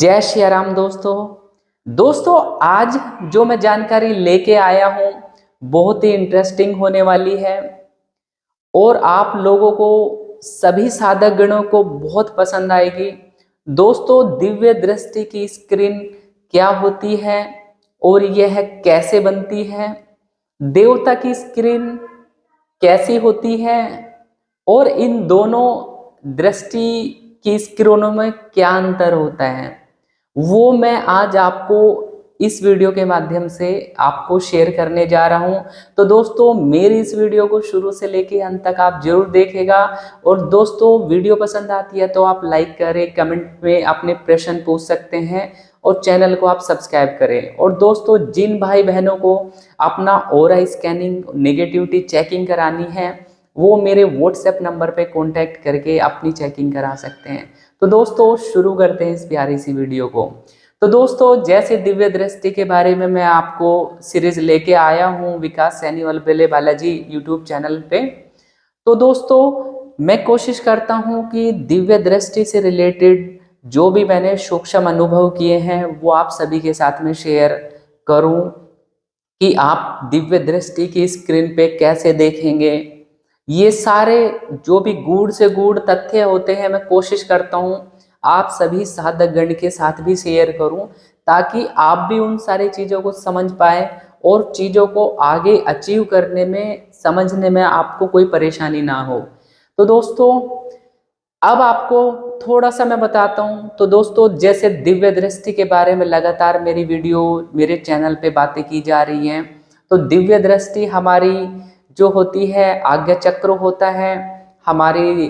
जय श्री राम दोस्तों आज जो मैं जानकारी लेके आया हूँ बहुत ही इंटरेस्टिंग होने वाली है और आप लोगों को सभी साधक गणों को बहुत पसंद आएगी। दोस्तों, दिव्य दृष्टि की स्क्रीन क्या होती है और यह कैसे बनती है, देवता की स्क्रीन कैसी होती है और इन दोनों दृष्टि की स्क्रीनों में क्या अंतर होता है, वो मैं आज आपको इस वीडियो के माध्यम से आपको शेयर करने जा रहा हूं। तो दोस्तों, मेरी इस वीडियो को शुरू से लेके अंत तक आप जरूर देखेगा। और दोस्तों, वीडियो पसंद आती है तो आप लाइक करें, कमेंट में अपने प्रश्न पूछ सकते हैं और चैनल को आप सब्सक्राइब करें। और दोस्तों, जिन भाई बहनों को अपना ऑरा स्कैनिंग नेगेटिविटी चेकिंग करानी है वो मेरे व्हाट्सएप नंबर पे कांटेक्ट करके अपनी चेकिंग करा सकते हैं। तो दोस्तों, शुरू करते हैं इस प्यारी सी वीडियो को। तो दोस्तों, जैसे दिव्य दृष्टि के बारे में मैं आपको सीरीज लेके आया हूँ विकास सैनी वलबेले बालाजी यूट्यूब चैनल पे। तो दोस्तों, मैं कोशिश करता हूँ कि दिव्य दृष्टि से रिलेटेड जो भी मैंने सूक्ष्म अनुभव किए हैं वो आप सभी के साथ में शेयर करूँ कि आप दिव्य दृष्टि की स्क्रीन पे कैसे देखेंगे। ये सारे जो भी गूढ़ से गूढ़ तथ्य होते हैं मैं कोशिश करता हूँ आप सभी साधक गण के साथ भी शेयर करूं ताकि आप भी उन सारी चीज़ों को समझ पाए और चीज़ों को आगे अचीव करने में समझने में आपको कोई परेशानी ना हो। तो दोस्तों, अब आपको थोड़ा सा मैं बताता हूं। तो दोस्तों, जैसे दिव्य दृष्टि के बारे में लगातार मेरी वीडियो मेरे चैनल पे बातें की जा रही हैं, तो दिव्य दृष्टि हमारी जो होती है आज्ञा चक्र होता है, हमारी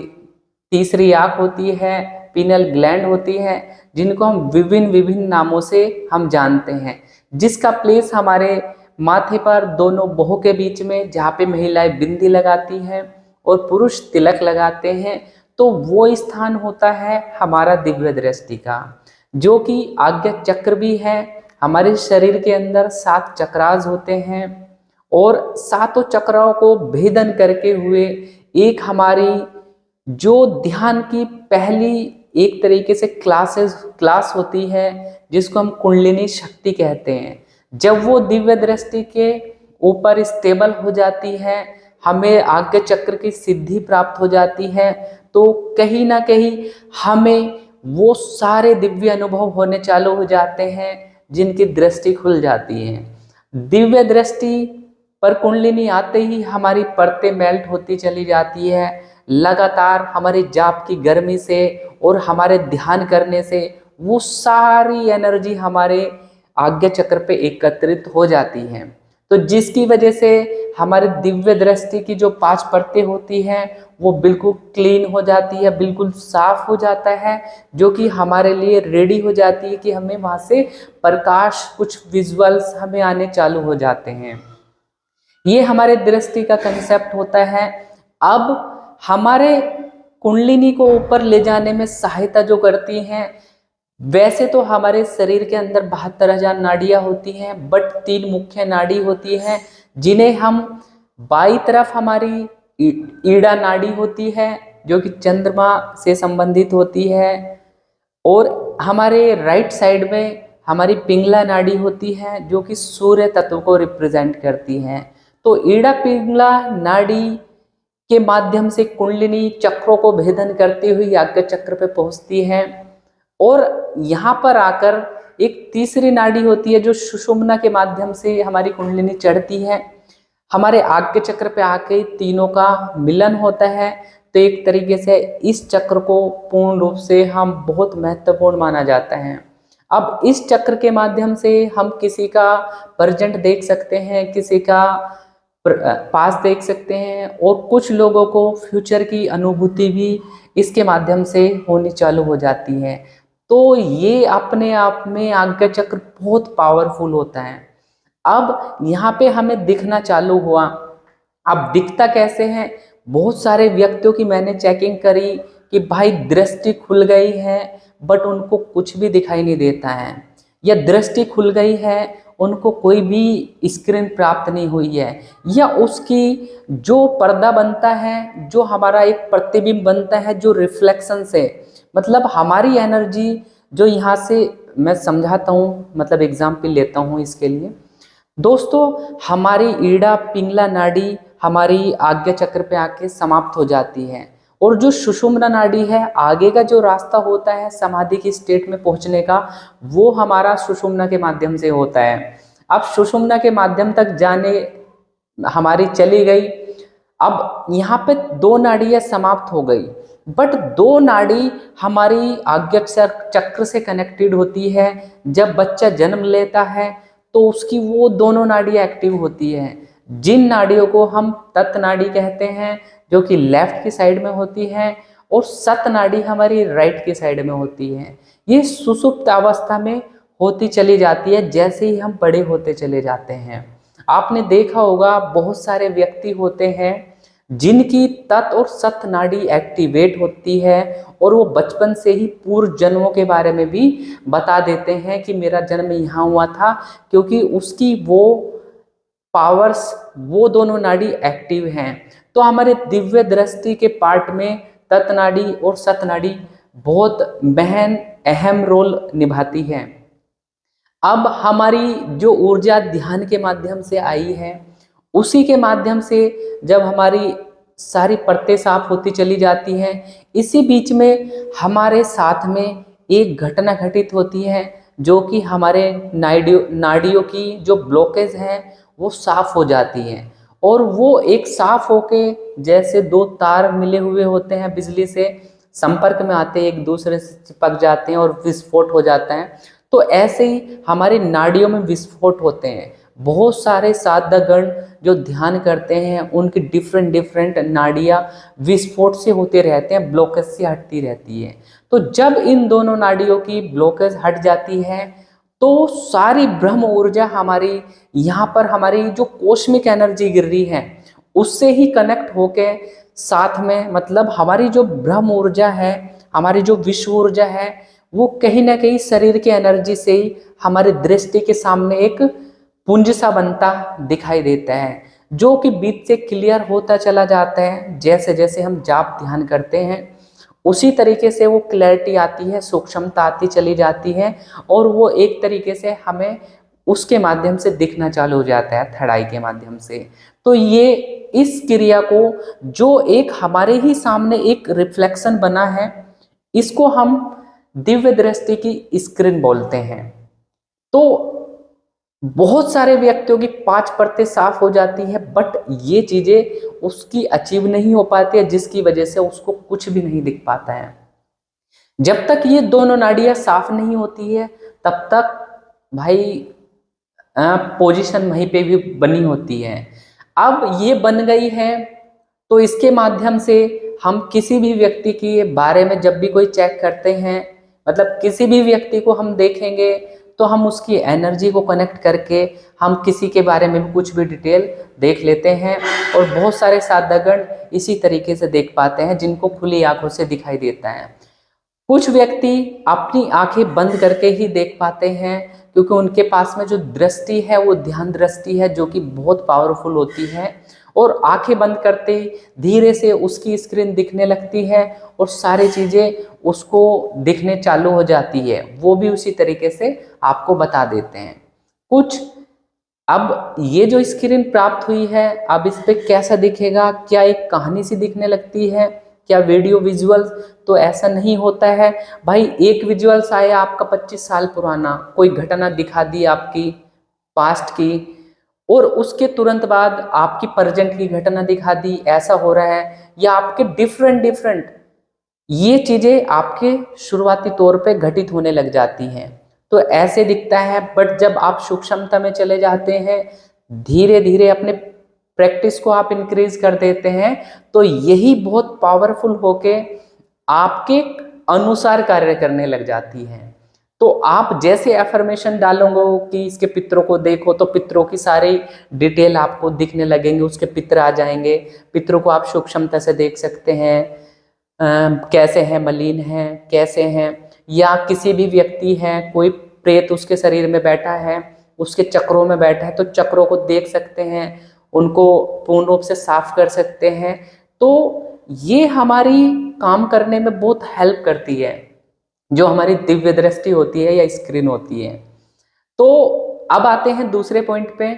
तीसरी आंख होती है, पिनल ग्लैंड होती है, जिनको हम विभिन्न विभिन्न नामों से हम जानते हैं, जिसका प्लेस हमारे माथे पर दोनों बाहों के बीच में, जहाँ पे महिलाएं बिंदी लगाती हैं और पुरुष तिलक लगाते हैं, तो वो स्थान होता है हमारा दिव्य दृष्टि का, जो कि आज्ञा चक्र भी है। हमारे शरीर के अंदर 7 चक्रास होते हैं और सातों चक्रों को भेदन करके हुए एक हमारी जो ध्यान की पहली एक तरीके से क्लास होती है जिसको हम कुंडलिनी शक्ति कहते हैं। जब वो दिव्य दृष्टि के ऊपर स्टेबल हो जाती है, हमें आज्ञा चक्र की सिद्धि प्राप्त हो जाती है, तो कहीं ना कहीं हमें वो सारे दिव्य अनुभव होने चालू हो जाते हैं जिनकी दृष्टि खुल जाती है। दिव्य दृष्टि पर कुंडलिनी आते ही हमारी परतें मेल्ट होती चली जाती है। लगातार हमारी जाप की गर्मी से और हमारे ध्यान करने से वो सारी एनर्जी हमारे आज्ञा चक्र पे एकत्रित हो जाती है, तो जिसकी वजह से हमारे दिव्य दृष्टि की जो 5 परतें होती हैं वो बिल्कुल क्लीन हो जाती है, बिल्कुल साफ हो जाता है, जो कि हमारे लिए रेडी हो जाती है कि हमें वहाँ से प्रकाश, कुछ विजुअल्स हमें आने चालू हो जाते हैं। ये हमारे दृष्टि का कंसेप्ट होता है। अब हमारे कुंडलिनी को ऊपर ले जाने में सहायता जो करती हैं, वैसे तो हमारे शरीर के अंदर 72,000 नाड़ियां होती हैं, बट 3 मुख्य नाड़ी होती हैं जिन्हें हम बाई तरफ हमारी ईड़ा नाड़ी होती है जो कि चंद्रमा से संबंधित होती है, और हमारे राइट साइड में हमारी पिंगला नाड़ी होती है जो कि सूर्य तत्व को रिप्रेजेंट करती है। तो ईड़ा पिंगला नाड़ी के माध्यम से कुंडलिनी चक्रों को भेदन करती हुई आज्ञा चक्र पे पहुंचती है, और यहाँ पर आकर एक तीसरी नाड़ी होती है जो सुषुम्ना के माध्यम से हमारी कुंडलिनी चढ़ती है। हमारे आज्ञा चक्र पे आके तीनों का मिलन होता है, तो एक तरीके से इस चक्र को पूर्ण रूप से हम बहुत महत्वपूर्ण माना जाता है। अब इस चक्र के माध्यम से हम किसी का प्रेजेंट देख सकते हैं, किसी का पास देख सकते हैं, और कुछ लोगों को फ्यूचर की अनुभूति भी इसके माध्यम से होनी चालू हो जाती है। तो ये अपने आप में आज्ञा चक्र बहुत पावरफुल होता है। अब यहाँ पे हमें दिखना चालू हुआ। अब दिखता कैसे है? बहुत सारे व्यक्तियों की मैंने चेकिंग करी कि भाई दृष्टि खुल गई है बट उनको कुछ भी दिखाई नहीं देता है, या दृष्टि खुल गई है उनको कोई भी स्क्रीन प्राप्त नहीं हुई है, या उसकी जो पर्दा बनता है, जो हमारा एक प्रतिबिंब बनता है जो रिफ्लेक्शन से, मतलब हमारी एनर्जी जो यहाँ से मैं समझाता हूँ, मतलब एग्जाम्पल लेता हूँ इसके लिए। दोस्तों, हमारी ईड़ा पिंगला नाड़ी हमारी आज्ञा चक्र पे आके समाप्त हो जाती है, और जो सुषुम्ना नाड़ी है, आगे का जो रास्ता होता है समाधि की स्टेट में पहुंचने का, वो हमारा सुषुम्ना के माध्यम से होता है। अब सुषुम्ना के माध्यम तक जाने हमारी चली गई। अब यहाँ पे 2 नाड़ियाँ समाप्त हो गई, बट 2 नाड़ी हमारी आज्ञा चक्र से कनेक्टेड होती है। जब बच्चा जन्म लेता है तो उसकी वो दोनों नाड़ियाँ एक्टिव होती है, जिन नाड़ियों को हम तत् नाड़ी कहते हैं, जो कि लेफ्ट की साइड में होती है, और सत नाड़ी हमारी राइट की साइड में होती है। ये सुषुप्त अवस्था में होती चली जाती है जैसे ही हम बड़े होते चले जाते हैं। आपने देखा होगा बहुत सारे व्यक्ति होते हैं जिनकी तत् और सत नाड़ी एक्टिवेट होती है, और वो बचपन से ही पूर्व जन्मों के बारे में भी बता देते हैं कि मेरा जन्म यहाँ हुआ था, क्योंकि उसकी वो पावर्स, वो दोनों नाड़ी एक्टिव हैं। तो हमारे दिव्य दृष्टि के पार्ट में तत् नाड़ी और सत नाड़ी बहुत अहम रोल निभाती है। अब हमारी जो ऊर्जा ध्यान के माध्यम से आई है, उसी के माध्यम से जब हमारी सारी परतें साफ होती चली जाती हैं, इसी बीच में हमारे साथ में एक घटना घटित होती है, जो कि हमारे नाड़ियों की जो ब्लॉकेज हैं वो साफ हो जाती हैं, और वो एक साफ होके जैसे 2 तार मिले हुए होते हैं, बिजली से संपर्क में आते हैं, एक दूसरे से चिपक जाते हैं और विस्फोट हो जाता है। तो ऐसे ही हमारी नाड़ियों में विस्फोट होते हैं। बहुत सारे साधकगण जो ध्यान करते हैं, उनकी डिफरेंट नाड़ियाँ विस्फोट से होते रहते हैं, ब्लॉकेज से हटती रहती है। तो जब इन दोनों नाड़ियों की ब्लॉकेज हट जाती है, तो सारी ब्रह्म ऊर्जा हमारी यहाँ पर, हमारी जो कॉस्मिक एनर्जी गिर रही है, उससे ही कनेक्ट होके साथ में, मतलब हमारी जो ब्रह्म ऊर्जा है, हमारी जो विश्व ऊर्जा है, वो कहीं ना कहीं शरीर की एनर्जी से ही हमारे दृष्टि के सामने एक पुंज सा बनता दिखाई देता है, जो कि बीच से क्लियर होता चला जाता है। जैसे जैसे हम जाप ध्यान करते हैं, उसी तरीके से वो क्लैरिटी आती है, सूक्ष्मता आती चली जाती है, और वो एक तरीके से हमें उसके माध्यम से दिखना चालू हो जाता है, थर्ड आई के माध्यम से। तो ये इस क्रिया को, जो एक हमारे ही सामने एक रिफ्लेक्शन बना है, इसको हम दिव्य दृष्टि की स्क्रीन बोलते हैं। तो बहुत सारे व्यक्तियों की 5 परतें साफ हो जाती है, बट ये चीजें उसकी अचीव नहीं हो पाती है, जिसकी वजह से उसको कुछ भी नहीं दिख पाता है। जब तक ये दोनों नाड़ियां साफ नहीं होती है, तब तक भाई पोजीशन वहीं पे भी बनी होती है। अब ये बन गई है, तो इसके माध्यम से हम किसी भी व्यक्ति के बारे में जब भी कोई चेक करते हैं, मतलब किसी भी व्यक्ति को हम देखेंगे, तो हम उसकी एनर्जी को कनेक्ट करके हम किसी के बारे में भी कुछ भी डिटेल देख लेते हैं। और बहुत सारे साधकगण इसी तरीके से देख पाते हैं, जिनको खुली आंखों से दिखाई देता है। कुछ व्यक्ति अपनी आंखें बंद करके ही देख पाते हैं, क्योंकि उनके पास में जो दृष्टि है वो ध्यान दृष्टि है, जो कि बहुत पावरफुल होती है, और आंखें बंद करते ही धीरे से उसकी स्क्रीन दिखने लगती है, और सारी चीज़ें उसको दिखने चालू हो जाती है। वो भी उसी तरीके से आपको बता देते हैं कुछ। अब ये जो स्क्रीन प्राप्त हुई है, अब इस पे कैसा दिखेगा, क्या एक कहानी सी दिखने लगती है, क्या वीडियो विजुअल्स, तो ऐसा नहीं होता है भाई। एक विजुअल्स आया आपका 25 साल पुराना, कोई घटना दिखा दी आपकी पास्ट की, और उसके तुरंत बाद आपकी प्रेजेंट की घटना दिखा दी, ऐसा हो रहा है, या आपके डिफरेंट ये चीजें आपके शुरुआती तौर पे घटित होने लग जाती हैं, तो ऐसे दिखता है। बट जब आप सूक्ष्मता में चले जाते हैं, धीरे धीरे अपने प्रैक्टिस को आप इंक्रीज कर देते हैं, तो यही बहुत पावरफुल होके आपके अनुसार कार्य करने लग जाती है। तो आप जैसे एफर्मेशन डालोगे कि इसके पितरों को देखो, तो पितरों की सारी डिटेल आपको दिखने लगेंगे, उसके पितर आ जाएंगे। पितरों को आप सूक्ष्मता से देख सकते हैं, कैसे हैं, मलिन हैं, कैसे हैं, या किसी भी व्यक्ति है, कोई प्रेत उसके शरीर में बैठा है, उसके चक्रों में बैठा है, तो चक्रों को देख सकते हैं, उनको पूर्ण रूप से साफ कर सकते हैं। तो ये हमारी काम करने में बहुत हेल्प करती है। जो हमारी दिव्य दृष्टि होती है या स्क्रीन होती है। तो अब आते हैं दूसरे पॉइंट पे।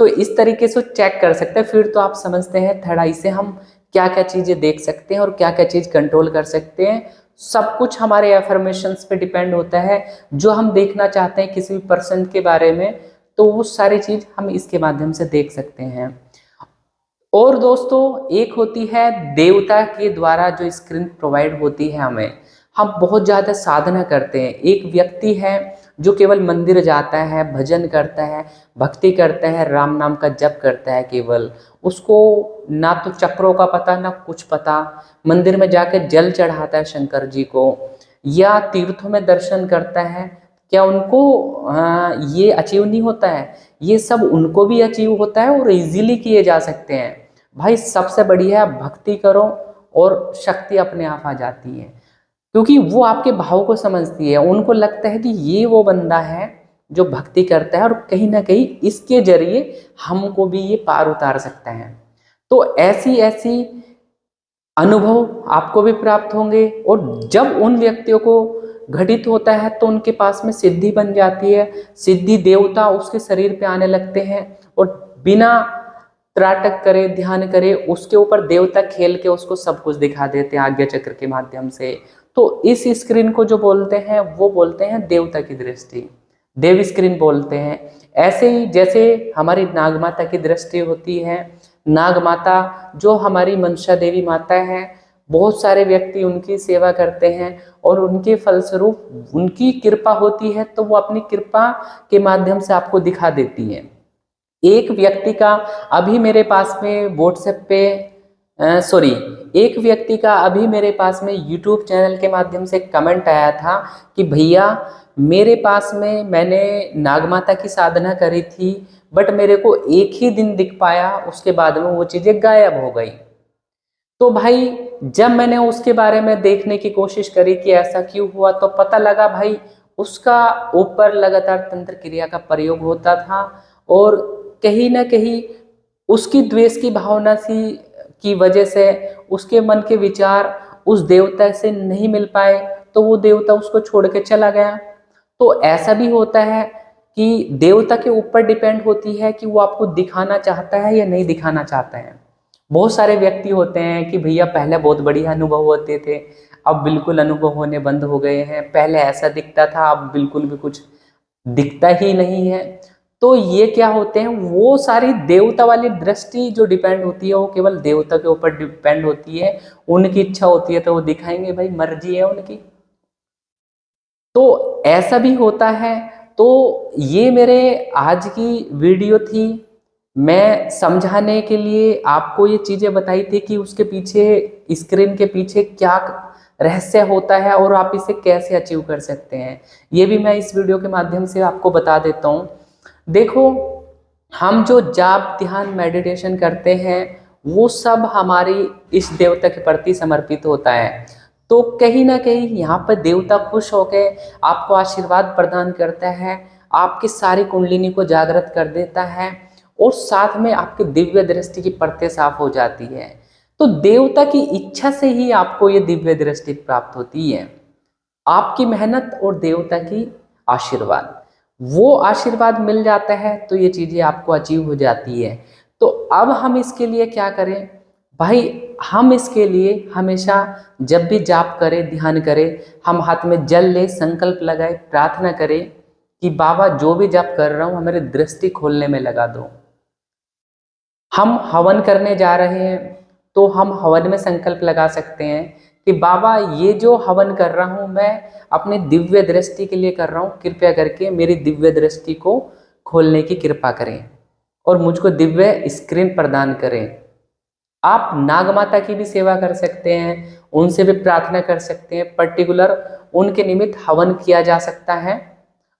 तो इस तरीके से चेक कर सकते हैं, फिर तो आप समझते हैं थर्ड आई से हम क्या क्या चीजें देख सकते हैं और क्या क्या चीज कंट्रोल कर सकते हैं। सब कुछ हमारे एफर्मेशंस पे डिपेंड होता है, जो हम देखना चाहते हैं किसी भी पर्सन के बारे में, तो वो सारी चीज हम इसके माध्यम से देख सकते हैं। और दोस्तों एक होती है देवता के द्वारा जो स्क्रीन प्रोवाइड होती है हमें, हम बहुत ज़्यादा साधना करते हैं। एक व्यक्ति है जो केवल मंदिर जाता है, भजन करता है, भक्ति करता है, राम नाम का जप करता है केवल, उसको ना तो चक्रों का पता ना कुछ पता, मंदिर में जाकर जल चढ़ाता है शंकर जी को या तीर्थों में दर्शन करता है, क्या उनको ये अचीव नहीं होता है? ये सब उनको भी अचीव होता है और इजीली किए जा सकते हैं। भाई सबसे बढ़िया भक्ति करो और शक्ति अपने आप आ जाती है, क्योंकि वो आपके भाव को समझती है। उनको लगता है कि ये वो बंदा है जो भक्ति करता है और कहीं ना कहीं इसके जरिए हमको भी ये पार उतार सकता है। तो ऐसी ऐसी अनुभव आपको भी प्राप्त होंगे, और जब उन व्यक्तियों को घटित होता है तो उनके पास में सिद्धि बन जाती है। सिद्धि देवता उसके शरीर पे आने लगते हैं और बिना त्राटक करे, ध्यान करे, उसके ऊपर देवता खेल के उसको सब कुछ दिखा देते हैं आज्ञा चक्र के माध्यम से। तो इस स्क्रीन को जो बोलते हैं वो बोलते हैं देवता की दृष्टि, देव स्क्रीन बोलते हैं। ऐसे ही जैसे हमारी नाग माता की दृष्टि होती है, नाग माता जो हमारी मनसा देवी माता है, बहुत सारे व्यक्ति उनकी सेवा करते हैं और उनके फलस्वरूप उनकी कृपा होती है, तो वो अपनी कृपा के माध्यम से आपको दिखा देती है। एक व्यक्ति का अभी मेरे पास में व्हाट्सएप पे एक व्यक्ति का अभी मेरे पास में यूट्यूब चैनल के माध्यम से कमेंट आया था कि भैया मेरे पास में मैंने नाग माता की साधना करी थी, बट मेरे को एक ही दिन दिख पाया, उसके बाद में वो चीज़ें गायब हो गई। तो भाई जब मैंने उसके बारे में देखने की कोशिश करी कि ऐसा क्यों हुआ, तो पता लगा भाई उसका ऊपर लगातार तंत्र क्रिया का प्रयोग होता था और कहीं ना कहीं उसकी द्वेष की भावना सी की वजह से उसके मन के विचार उस देवता से नहीं मिल पाए, तो वो देवता उसको छोड़ के चला गया। तो ऐसा भी होता है कि देवता के ऊपर डिपेंड होती है कि वो आपको दिखाना चाहता है या नहीं दिखाना चाहता है। बहुत सारे व्यक्ति होते हैं कि भैया पहले बहुत बढ़िया अनुभव होते थे, अब बिल्कुल अनुभव होने बंद हो गए हैं, पहले ऐसा दिखता था अब बिल्कुल भी कुछ दिखता ही नहीं है। तो ये क्या होते हैं, वो सारी देवता वाली दृष्टि जो डिपेंड होती है वो केवल देवता के ऊपर डिपेंड होती है। उनकी इच्छा होती है तो वो दिखाएंगे, भाई मर्जी है उनकी। तो ऐसा भी होता है। तो ये मेरे आज की वीडियो थी, मैं समझाने के लिए आपको ये चीज़ें बताई थी कि उसके पीछे, स्क्रीन के पीछे क्या रहस्य होता है और आप इसे कैसे अचीव कर सकते हैं, ये भी मैं इस वीडियो के माध्यम से आपको बता देता हूँ। देखो, हम जो जाप ध्यान मेडिटेशन करते हैं वो सब हमारी इस देवता के प्रति समर्पित होता है। तो कहीं ना कहीं यहाँ पर देवता खुश होकर आपको आशीर्वाद प्रदान करता है, आपकी सारी कुंडलिनी को जागृत कर देता है और साथ में आपकी दिव्य दृष्टि की परतें साफ हो जाती है। तो देवता की इच्छा से ही आपको ये दिव्य दृष्टि प्राप्त होती है, आपकी मेहनत और देवता की आशीर्वाद, वो आशीर्वाद मिल जाता है तो ये चीज़ें आपको अचीव हो जाती है। तो अब हम इसके लिए क्या करें भाई, हम इसके लिए हमेशा जब भी जाप करें, ध्यान करें, हम हाथ में जल ले, संकल्प लगाए, प्रार्थना करें कि बाबा जो भी जाप कर रहा हूँ हमारी दृष्टि खोलने में लगा दो। हम हवन करने जा रहे हैं तो हम हवन में संकल्प लगा सकते हैं कि बाबा ये जो हवन कर रहा हूँ मैं अपनी दिव्य दृष्टि के लिए कर रहा हूँ, कृपया करके मेरी दिव्य दृष्टि को खोलने की कृपा करें और मुझको दिव्य स्क्रीन प्रदान करें। आप नाग माता की भी सेवा कर सकते हैं, उनसे भी प्रार्थना कर सकते हैं, पर्टिकुलर उनके निमित्त हवन किया जा सकता है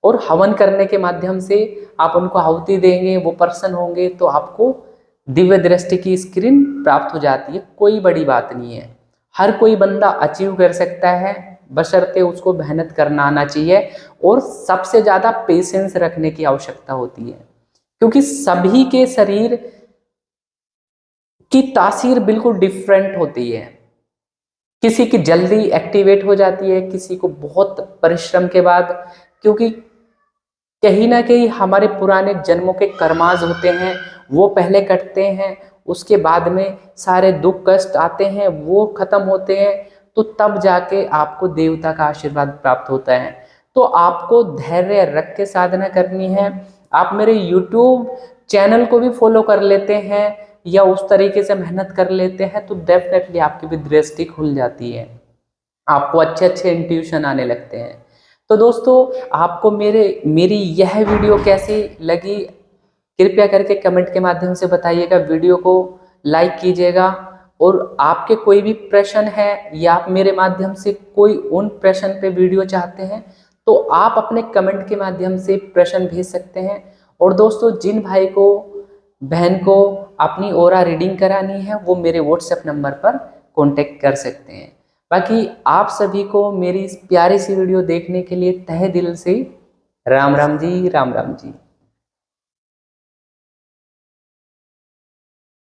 और हवन करने के माध्यम से आप उनको आहुति देंगे, वो प्रसन्न होंगे, तो आपको दिव्य दृष्टि की स्क्रीन प्राप्त हो जाती है। कोई बड़ी बात नहीं है, हर कोई बंदा अचीव कर सकता है, बशर्ते उसको मेहनत करना आना चाहिए और सबसे ज़्यादा पेशेंस रखने की आवश्यकता होती है, क्योंकि सभी के शरीर की तासीर बिल्कुल डिफरेंट होती है। किसी की जल्दी एक्टिवेट हो जाती है, किसी को बहुत परिश्रम के बाद, क्योंकि कहीं ना कहीं हमारे पुराने जन्मों के कर्माज होते हैं वो पहले कटते हैं, उसके बाद में सारे दुख कष्ट आते हैं वो खत्म होते हैं, तो तब जाके आपको देवता का आशीर्वाद प्राप्त होता है। तो आपको धैर्य रख के साधना करनी है। आप मेरे YouTube चैनल को भी फॉलो कर लेते हैं या उस तरीके से मेहनत कर लेते हैं तो डेफिनेटली आपकी भी दृष्टि खुल जाती है, आपको अच्छे अच्छे इंट्यूशन आने लगते हैं। तो दोस्तों आपको मेरी यह वीडियो कैसी लगी कृपया करके कमेंट के माध्यम से बताइएगा, वीडियो को लाइक कीजिएगा, और आपके कोई भी प्रश्न है या आप मेरे माध्यम से कोई उन प्रश्न पे वीडियो चाहते हैं तो आप अपने कमेंट के माध्यम से प्रश्न भेज सकते हैं। और दोस्तों जिन भाई को बहन को अपनी ओरा रीडिंग करानी है वो मेरे व्हाट्सएप नंबर पर कांटेक्ट कर सकते हैं। बाकी आप सभी को मेरी इस प्यारी सी वीडियो देखने के लिए तहे दिल से राम राम जी, राम राम जी।